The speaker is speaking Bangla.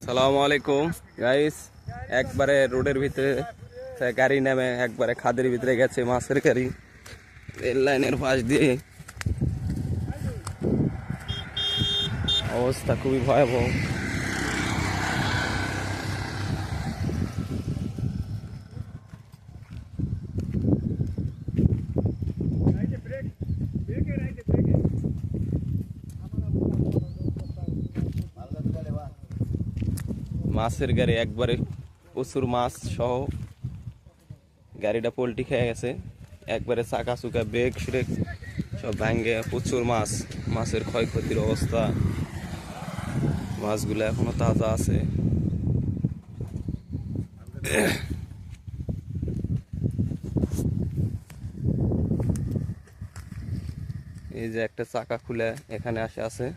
সালামু আলাইকুম গাইস। একবারে রোডের ভিতরে গাড়ি নেমে একবারে খাদের ভিতরে গেছে মাছের গাড়ি রেল লাইনের পাশ দিয়ে। অবস্থা খুবই ভয়াবহ। মাছের গাড়ি একবারে প্রচুর মাছ সহ গাড়িটা পোল্টি খেয়ে গেছে। একবারে চাকা চুকা ব্রেক শ্রেক সব ভাঙ্গে প্রচুর মাছ। মাছের ক্ষয়ক্ষতির অবস্থা, মাছগুলো এখনো তাজা আছে। এই যে একটা চাকা খুলে এখানে আছে।